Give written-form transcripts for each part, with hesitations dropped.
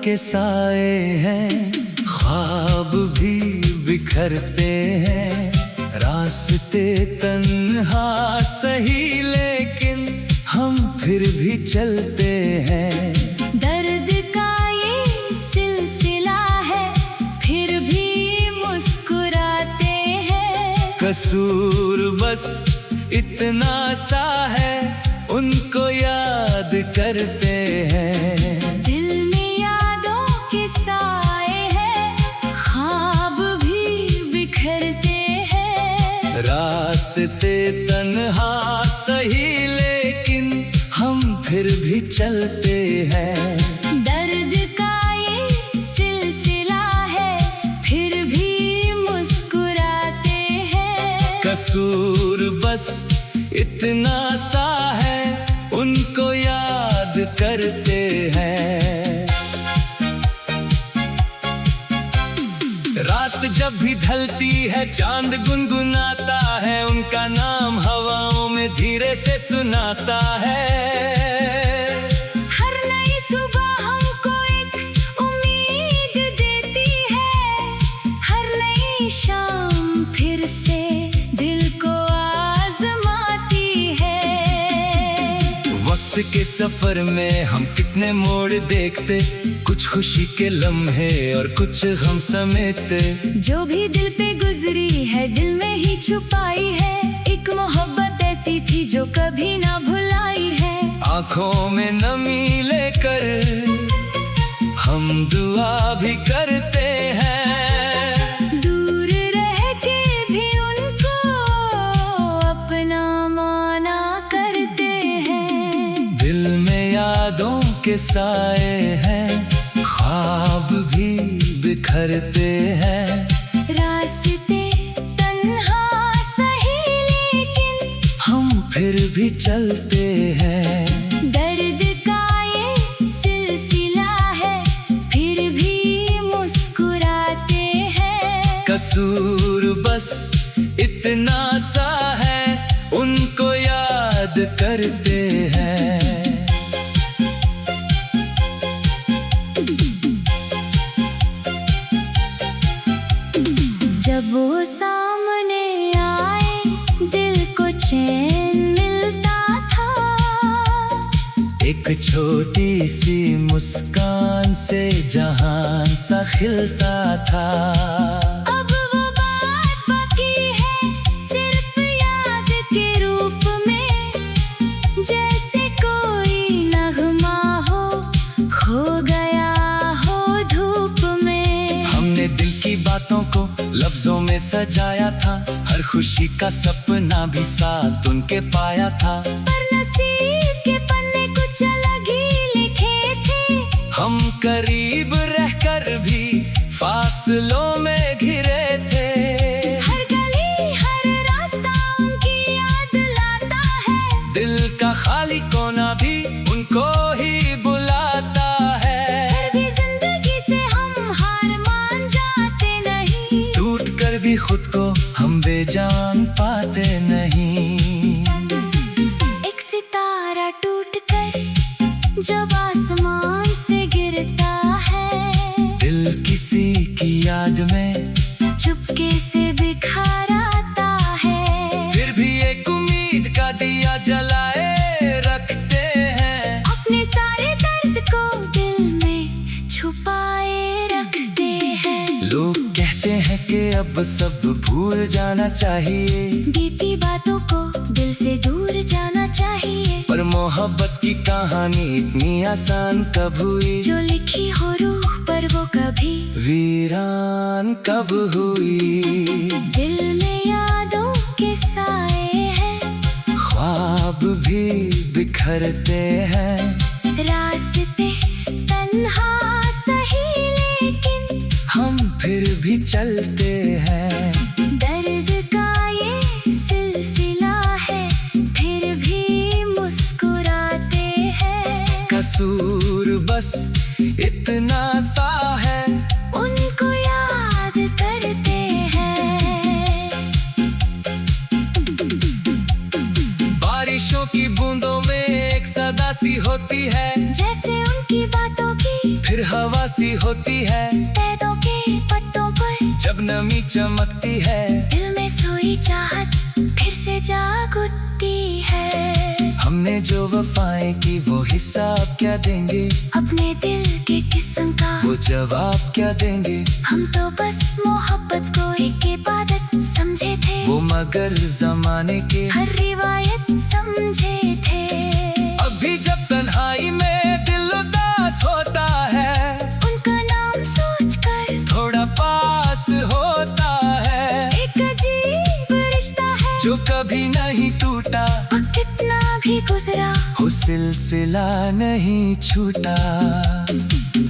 के साए हैं, ख्वाब भी बिखरते हैं। रास्ते तन्हा सही लेकिन हम फिर भी चलते हैं। दर्द का ये सिलसिला है फिर भी मुस्कुराते हैं। कसूर बस इतना सा है उनको याद करते हैं। दिल में यादों के साए हैं, ख्वाब भी बिखरते हैं। रास्ते तन्हा सही लेकिन हम फिर भी चलते हैं। दर्द का ये सिलसिला है फिर भी मुस्कुराते हैं। कसूर बस इतना सा है उनको याद करते हैं। रात जब भी ढलती है चांद गुनगुनाता है, उनका नाम हवाओं में धीरे से सुनाता है। हर नई सुबह हमको एक उम्मीद देती है, हर नई शाम फिर से दिल को आजमाती है। वक्त के सफर में हम कितने मोड़ देखते, कुछ खुशी के लम्हे और कुछ गम समेटे। जो भी दिल पे गुजरी है दिल में ही छुपाई है, एक मोहब्बत ऐसी थी जो कभी ना भुलाई है। आंखों में नमी लेकर हम दुआ भी करते हैं। दूर रह के भी उनको अपना माना करते हैं। दिल में यादों के साए हैं, ख्वाब भी बिखरते हैं। रास्ते तन्हा सही लेकिन हम फिर भी चलते हैं। दर्द का ये सिलसिला है फिर भी मुस्कुराते हैं। कसूर बस इतना सा है उनको याद करते हैं। जब वो सामने आए दिल को चैन मिलता था। एक छोटी सी मुस्कान से जहान सा खिलता था। अब वो बात बाकी है सिर्फ याद के रूप में, जैसे कोई नगमा हो खो गया हो धूप में। हमने दिल की बातों को लफ्जों में सजाया था, हर खुशी का सपना भी साथ उनके पाया था। पर नसीब के पन्ने कुछ अलग ही लिखे थे। हम करीब रहकर भी फासलों में घिरे थे। हर गली हर रास्ता उनकी याद लाता है, दिल का खाली कोना भी उनको ही बुलाता है। फिर भी जिंदगी से हम हार मान जाते नहीं, टूट कर भी खुद को हम बेजान पाते नहीं। एक सितारा टूट कर जब आसमान से गिरता है, दिल किसी की याद में चुपके से बिखर आता है। फिर भी एक उम्मीद का दिया जलाए रखते हैं। अपने सारे दर्द को दिल में छुपाए रखते हैं। लोग कहते हैं कि अब सब भूल जाना चाहिए, बीती बातों को दिल से दूर जाना चाहिए। पर मोहब्बत की कहानी इतनी आसान कब हुई, जो लिखी हो रूह पर वो कभी वीरान कब हुई। दिल में यादों के साए हैं, ख्वाब भी बिखरते हैं। रास्ते तन्हा सही लेकिन हम फिर भी चलते हैं। दर्द का ये सिलसिला है फिर भी मुस्कुराते हैं। कसूर बस इतना सा है उनको याद करते हैं। बारिशों की बूंदों में एक सदा सी होती है, जैसे उनकी बातों की फिर हवा सी होती है पैदों के पत्तों पर जब नमी चमकती है। दिल में सोई चाहत फिर से जाग उठती है। हमने जो वफाएं की वो हिसाब क्या देंगे, अपने दिल के किस्म का वो जवाब क्या देंगे। हम तो बस मोहब्बत को एक इबादत समझे थे, वो मगर जमाने के हर रिवायत समझे थे। अभी जब तन्हाई में दिल उदास होता है, उनका नाम सोचकर थोड़ा पास होता है। एक अजीब रिश्ता है जो कभी नहीं टूटा, वक्त कितना भी गुजरा वो सिलसिला नहीं छूटा।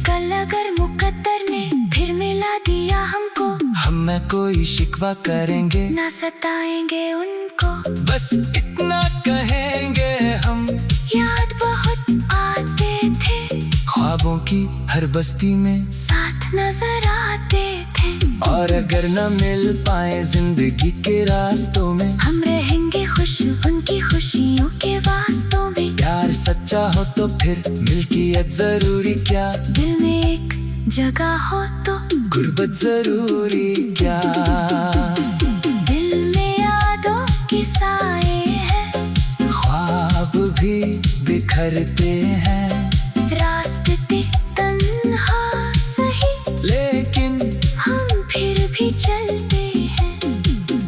कल अगर मुकद्दर ने फिर मिला दिया हमको, हम न कोई शिकवा करेंगे, ना सताएंगे उनको। बस इतना कहेंगे हम, याद बहुत आते थे, ख्वाबों की हर बस्ती में साथ नजर आते थे। और अगर न मिल पाए जिंदगी के रास्तों में, हम रहेंगे खुश उनकी खुशियों के वास्तों में। प्यार सच्चा हो तो फिर मिल्कियत जरूरी क्या, दिल में एक जगह हो तो गुर्बत जरूरी क्या। दिल में यादों के साए हैं, ख्वाब भी बिखरते हैं, रास्ते तन्हा सही लेकिन हम फिर भी चलते हैं।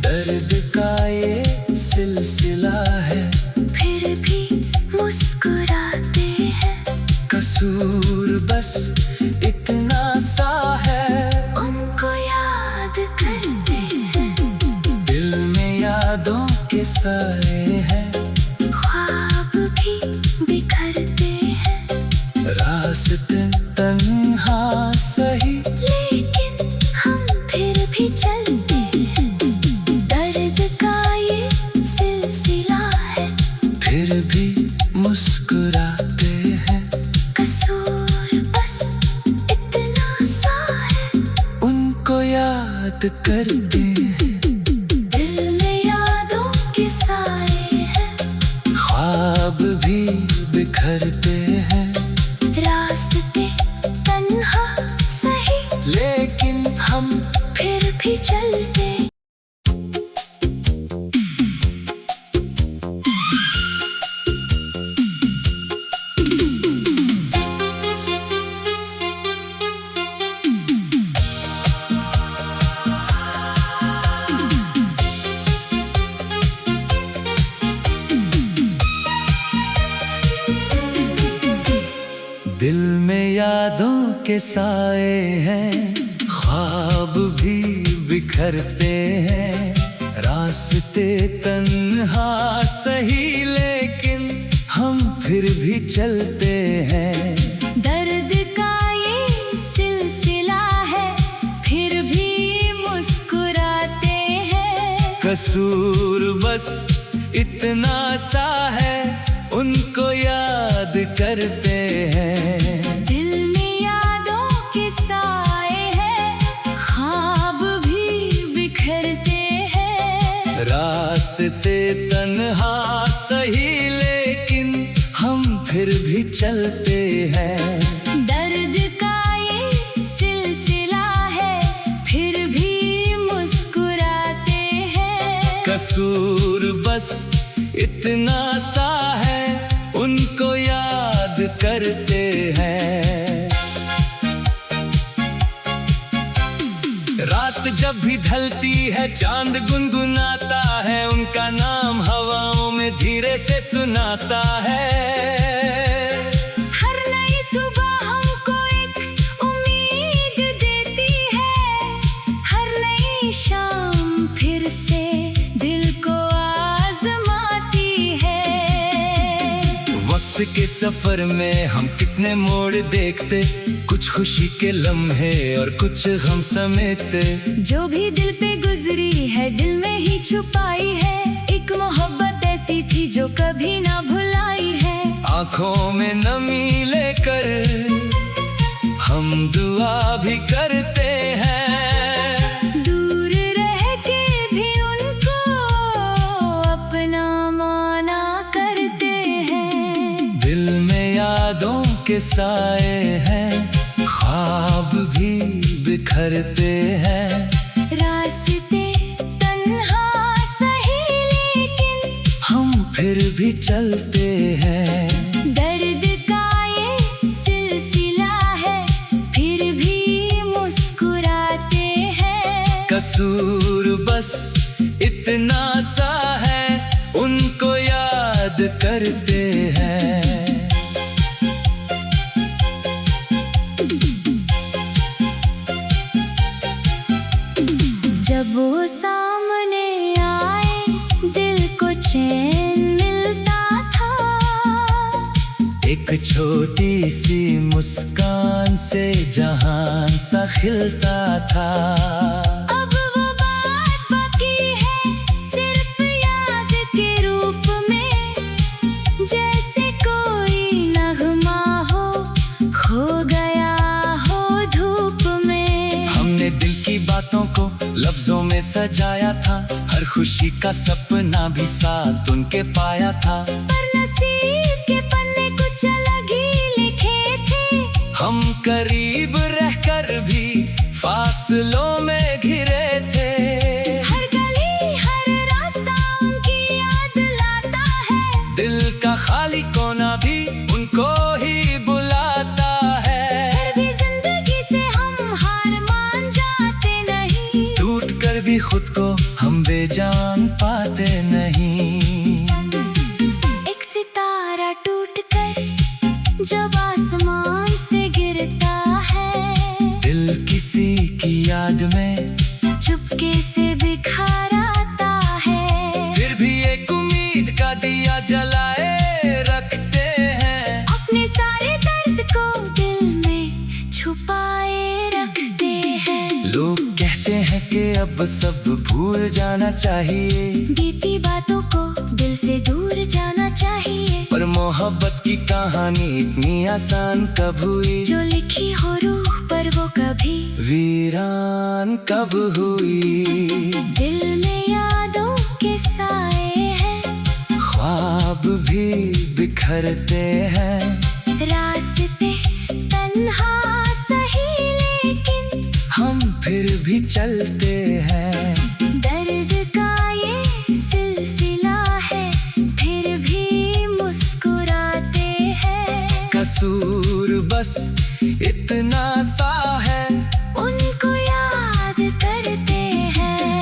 दर्द का ये सिलसिला है, फिर भी मुस्कुराते हैं। कसूर बस इतना सा है, उनको याद करते हैं। दिल में यादों के साए हैं, ख्वाब भी बिखरते हैं, रास्ते तन्हा सही लेकिन हम फिर भी चलते हैं। दर्द का ये सिलसिला है, फिर भी मुस्कुराते हैं। कसूर बस इतना सा है, उनको याद करते हैं, दिल में यादों के साए हैं। ख्वाब भी बिखरते हैं, रास्ते तन्हा सही लेकिन हम फिर भी चलते। दिल में यादों के साए हैं, ख्वाब भी बिखरते हैं, रास्ते तन्हा सही लेकिन हम फिर भी चलते हैं। दर्द का ये सिलसिला है, फिर भी मुस्कुराते हैं। कसूर बस इतना सा है, उनको याद करते हैं। दिल में यादों के साए हैं, ख्वाब भी बिखरते हैं। रास्ते तन्हा सही लेकिन हम फिर भी चलते हैं। दर्द का ये सिलसिला है, फिर भी मुस्कुराते हैं। कसूर बस इतना सा है, उनको याद करते हैं। रात जब भी ढलती है चांद गुनगुनाता है, उनका नाम हवाओं में धीरे से सुनाता है। हर नई सुबह हमको एक उम्मीद देती है, हर नई शाम फिर से दिल को आजमाती है। वक्त के सफर में हम कितने मोड़ देखते, कुछ खुशी के लम्हे और कुछ गम समेटे। जो भी दिल पे गुजरी है दिल में ही छुपाई है, एक मोहब्बत ऐसी थी जो कभी ना भुलाई है। आंखों में नमी लेकर हम दुआ भी करते हैं, दूर रह के भी उनको अपना माना करते हैं। दिल में यादों के साए हैं, ख्वाब बिखरते हैं। रास्ते तन्हा सही लेकिन हम फिर भी चलते हैं। दर्द का ये सिलसिला है, फिर भी मुस्कुराते हैं। कसूर बस इतना सा है, उनको याद करते हैं। जब वो सामने आए दिल को चैन मिलता था। एक छोटी सी मुस्कान से जहान सा खिलता था। अब वो बात बाकी है सिर्फ याद के रूप में, जैसे कोई नगमा हो खो गया हो धूप में। हमने दिल की बातों को लफ्जों में सजाया था, हर खुशी का सपना भी साथ उनके पाया था। पर नसीब के पन्ने कुछ अलग ही लिखे थे। हम करीब रहकर भी फासलों में घिरे थे। हर गली हर रास्ता उनकी याद लाता है। दिल का खाली कोना भी उनको ही बुलाता है। फिर भी जिंदगी से हम हार मान जाते नहीं। टूट कर भी खुद को हम बेजान पाते नहीं। एक सितारा टूट कर जब आसमान से गिरता है, दिल किसी की याद में चुपके से बिखर आता है। फिर भी एक उम्मीद का दिया जलाए रखते हैं। अपने सारे दर्द को दिल में छुपाए रखते हैं। लोग कहते हैं कि अब सब भूल जाना चाहिए, बीती बातों को दिल से दूर जाना चाहिए। पर मोहब्बत की कहानी इतनी आसान कब हुई? जो लिखी हो रूह पर वो कभी वीरान कब हुई? दिल में यादों के साए हैं, ख्वाब भी बिखरते हैं। रास्ते तन्हा सही लेकिन हम फिर भी चलते हैं। दर्द का ये सिलसिला है, फिर भी मुस्कुराते हैं। कसूर बस इतना सा है, उनको याद करते हैं।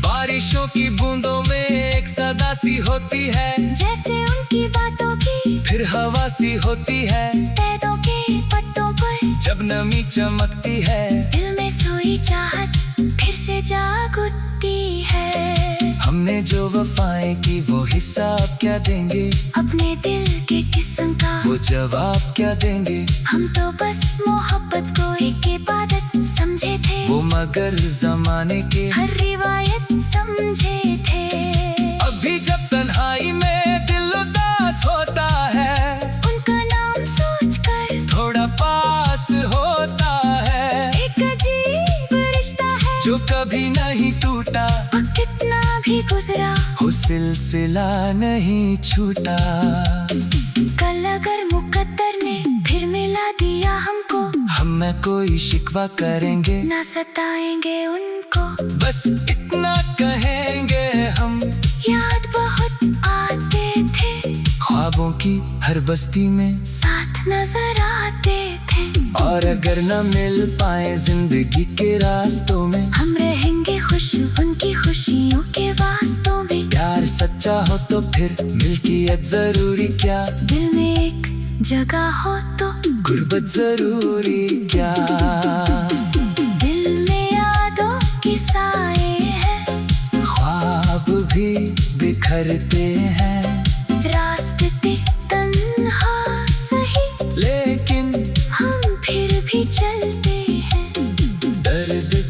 बारिशों की बूंदों में एक सदा सी होती है। जैसे उनकी बातों की फिर हवा सी होती है। पैदों के पत्तों पर जब नमी चमकती है, दिल में सोई चाहत फिर से जाग उठती है। हमने जो वफाएं की वो हिसाब क्या देंगे? अपने दिल के किस्म का वो जवाब क्या देंगे? हम तो बस मोहब्बत को एक इबादत समझे थे। वो मगर जमाने के हर रिवायत समझे थे। अभी जब तन्हाई में दिल उदास होता है, उनका नाम सोचकर थोड़ा पास होता है। एक अजीब रिश्ता है जो कभी नहीं टूटा, वक्त कितना भी गुजरा वो सिलसिला नहीं छूटा। कल अगर मुकद्दर ने फिर मिला दिया हमको, हम न कोई शिकवा करेंगे, ना सताएंगे उनको। बस इतना कहेंगे हम, याद बहुत आते थे, ख्वाबों की हर बस्ती में साथ नजर आते थे। और अगर न मिल पाए जिंदगी के रास्तों में, हम रहेंगे खुश उनकी खुशियों के वास्तों में। प्यार सच्चा हो तो फिर मिल्कियत जरूरी क्या? दिल में एक जगह हो तो गुर्बत जरूरी क्या? दिल में यादों के साए हैं, ख्वाब भी बिखरते हैं। रास्ते तन्हा सही लेकिन हम फिर भी चलते हैं। दर्द